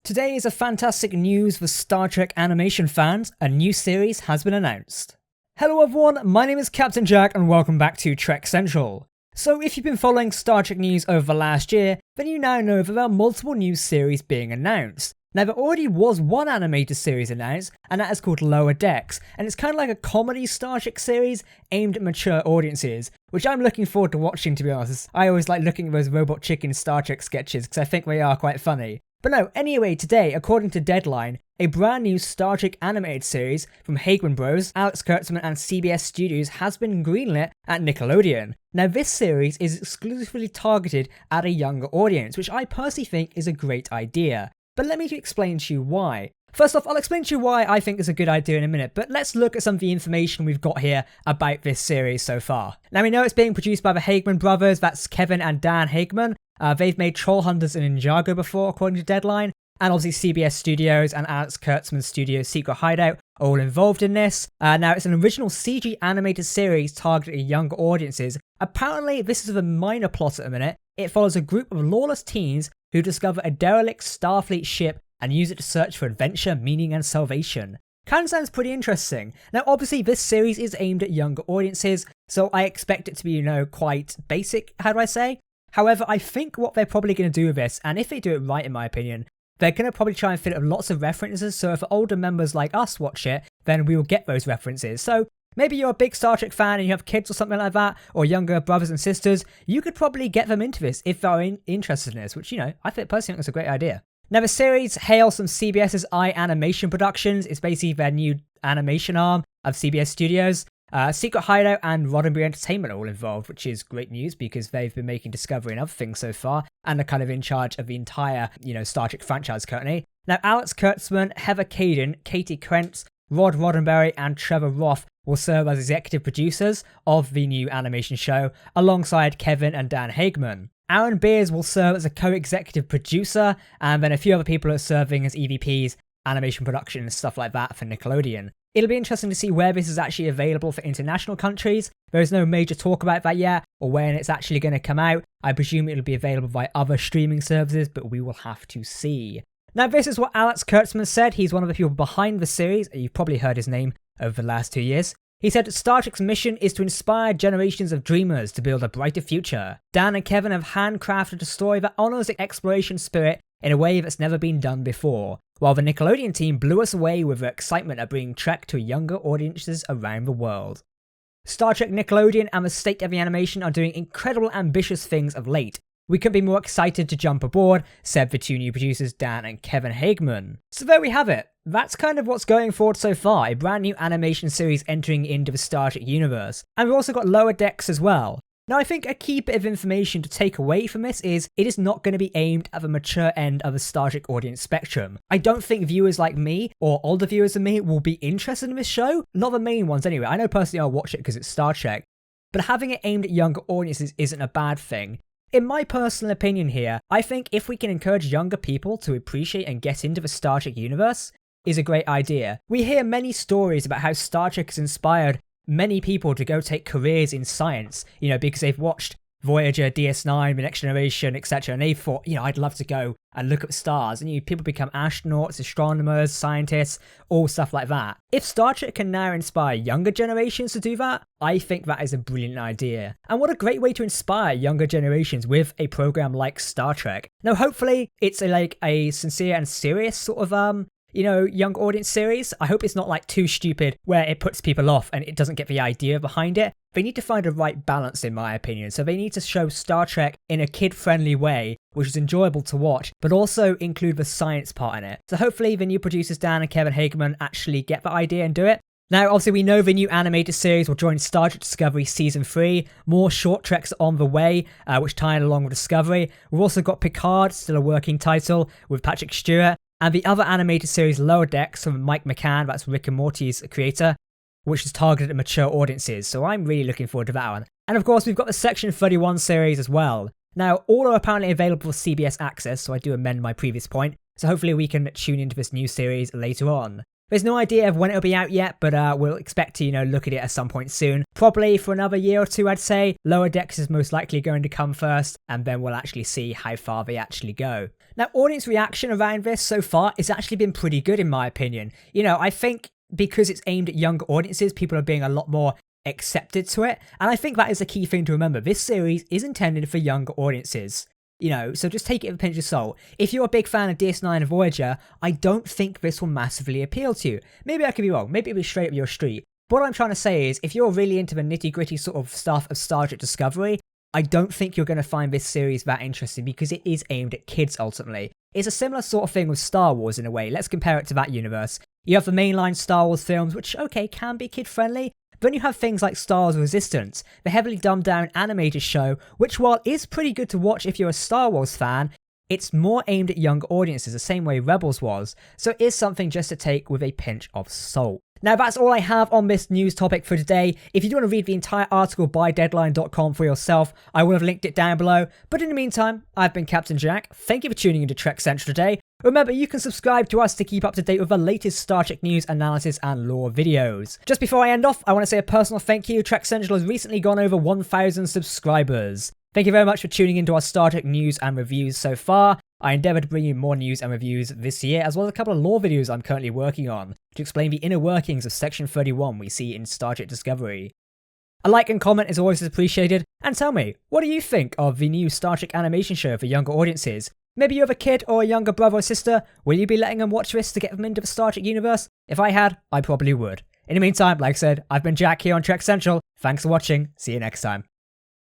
Today is a fantastic news for Star Trek animation fans. A new series has been announced. Hello everyone, my name is Captain Jack and welcome back to Trek Central. So if you've been following Star Trek news over the last year, then you now know that there are multiple new series being announced. Now there already was one animated series announced, and that is called Lower Decks, and it's kind of like a comedy Star Trek series aimed at mature audiences, which I'm looking forward to watching, to be honest. I always like looking at those Robot Chicken Star Trek sketches because I think they are quite funny. But no, anyway, today, according to Deadline, a brand new Star Trek animated series from Hageman Bros, Alex Kurtzman and CBS Studios has been greenlit at Nickelodeon. Now this series is exclusively targeted at a younger audience, which I personally think is a great idea. But let me explain to you why. First off, I'll explain to you why I think it's a good idea in a minute, but let's look at some of the information we've got here about this series so far. Now we know it's being produced by the Hageman brothers, that's Kevin and Dan Hageman. They've made Troll Hunters and Ninjago before, according to Deadline, and obviously CBS Studios and Alex Kurtzman's studio Secret Hideout are all involved in this. Now it's an original CG animated series targeted at younger audiences. Apparently, this is a minor plot at the minute. It follows a group of lawless teens who discover a derelict Starfleet ship and use it to search for adventure, meaning and salvation. Kind of sounds pretty interesting. Now obviously this series is aimed at younger audiences, so I expect it to be, quite basic, how do I say? However, I think what they're probably going to do with this, and if they do it right in my opinion, they're going to probably try and fit it with lots of references, so if older members like us watch it, then we will get those references. So maybe you're a big Star Trek fan and you have kids or something like that, or younger brothers and sisters, you could probably get them into this if they're interested in this, which, I personally think is a great idea. Now the series hails from CBS's iAnimation Productions. It's basically their new animation arm of CBS Studios. Secret Hideout and Roddenberry Entertainment are all involved, which is great news because they've been making Discovery and other things so far, and are kind of in charge of the entire, Star Trek franchise currently. Now Alex Kurtzman, Heather Caden, Katie Krentz, Rod Roddenberry and Trevor Roth will serve as executive producers of the new animation show, alongside Kevin and Dan Hageman. Aaron Beers will serve as a co-executive producer, and then a few other people are serving as EVPs, animation production and stuff like that for Nickelodeon. It'll be interesting to see where this is actually available for international countries. There is no major talk about that yet, or when it's actually going to come out. I presume it'll be available via other streaming services, but we will have to see. Now this is what Alex Kurtzman said. He's one of the people behind the series. You've probably heard his name over the last 2 years. He said, Star Trek's mission is to inspire generations of dreamers to build a brighter future. Dan and Kevin have handcrafted a story that honours the exploration spirit in a way that's never been done before, while the Nickelodeon team blew us away with their excitement at bringing Trek to younger audiences around the world. Star Trek Nickelodeon and the State of the Animation are doing incredible ambitious things of late. We couldn't be more excited to jump aboard, said the two new producers Dan and Kevin Hageman. So there we have it. That's kind of what's going forward so far, a brand new animation series entering into the Star Trek universe. And we've also got Lower Decks as well. Now I think a key bit of information to take away from this is it is not going to be aimed at the mature end of the Star Trek audience spectrum. I don't think viewers like me, or older viewers than me, will be interested in this show. Not the main ones anyway. I know personally I'll watch it because it's Star Trek. But having it aimed at younger audiences isn't a bad thing. In my personal opinion here, I think if we can encourage younger people to appreciate and get into the Star Trek universe, is a great idea. We hear many stories about how Star Trek has inspired many people to go take careers in science, because they've watched Voyager, DS9, The Next Generation, etc. And they thought, I'd love to go and look at the stars. And people become astronauts, astronomers, scientists, all stuff like that. If Star Trek can now inspire younger generations to do that, I think that is a brilliant idea. And what a great way to inspire younger generations with a program like Star Trek. Now, hopefully, it's a sincere and serious sort of young audience series. I hope it's not too stupid where it puts people off and it doesn't get the idea behind it. They need to find a right balance in my opinion. So they need to show Star Trek in a kid-friendly way, which is enjoyable to watch, but also include the science part in it. So hopefully the new producers Dan and Kevin Hageman actually get the idea and do it. Now, obviously, we know the new animated series will join Star Trek Discovery Season 3. More short treks are on the way, which tie in along with Discovery. We've also got Picard, still a working title, with Patrick Stewart. And the other animated series, Lower Decks, from Mike McCann, that's Rick and Morty's creator, which is targeted at mature audiences. So I'm really looking forward to that one. And of course, we've got the Section 31 series as well. Now, all are apparently available for CBS Access, so I do amend my previous point. So hopefully we can tune into this new series later on. There's no idea of when it'll be out yet, but we'll expect to, look at it at some point soon. Probably for another year or two, I'd say. Lower Decks is most likely going to come first, and then we'll actually see how far they actually go. Now, audience reaction around this so far has actually been pretty good in my opinion. I think because it's aimed at younger audiences, people are being a lot more accepted to it, and I think that is a key thing to remember. This series is intended for younger audiences. So just take it with a pinch of salt. If you're a big fan of DS9 and Voyager, I don't think this will massively appeal to you. Maybe I could be wrong, maybe it'll be straight up your street. But what I'm trying to say is, if you're really into the nitty-gritty sort of stuff of Star Trek Discovery, I don't think you're going to find this series that interesting because it is aimed at kids ultimately. It's a similar sort of thing with Star Wars in a way. Let's compare it to that universe. You have the mainline Star Wars films, which, okay, can be kid-friendly. Then you have things like Star Wars Resistance, the heavily dumbed down animated show, which while is pretty good to watch if you're a Star Wars fan, it's more aimed at younger audiences the same way Rebels was, so it is something just to take with a pinch of salt. Now that's all I have on this news topic for today. If you do want to read the entire article by Deadline.com for yourself, I will have linked it down below. But in the meantime, I've been Captain Jack. Thank you for tuning into Trek Central today. Remember, you can subscribe to us to keep up to date with the latest Star Trek news, analysis, and lore videos. Just before I end off, I want to say a personal thank you. Trek Central has recently gone over 1,000 subscribers. Thank you very much for tuning into our Star Trek news and reviews so far. I endeavour to bring you more news and reviews this year, as well as a couple of lore videos I'm currently working on to explain the inner workings of Section 31 we see in Star Trek Discovery. A like and comment is always appreciated, and tell me, what do you think of the new Star Trek animation show for younger audiences? Maybe you have a kid or a younger brother or sister, will you be letting them watch this to get them into the Star Trek universe? If I had, I probably would. In the meantime, like I said, I've been Jack here on Trek Central. Thanks for watching, see you next time.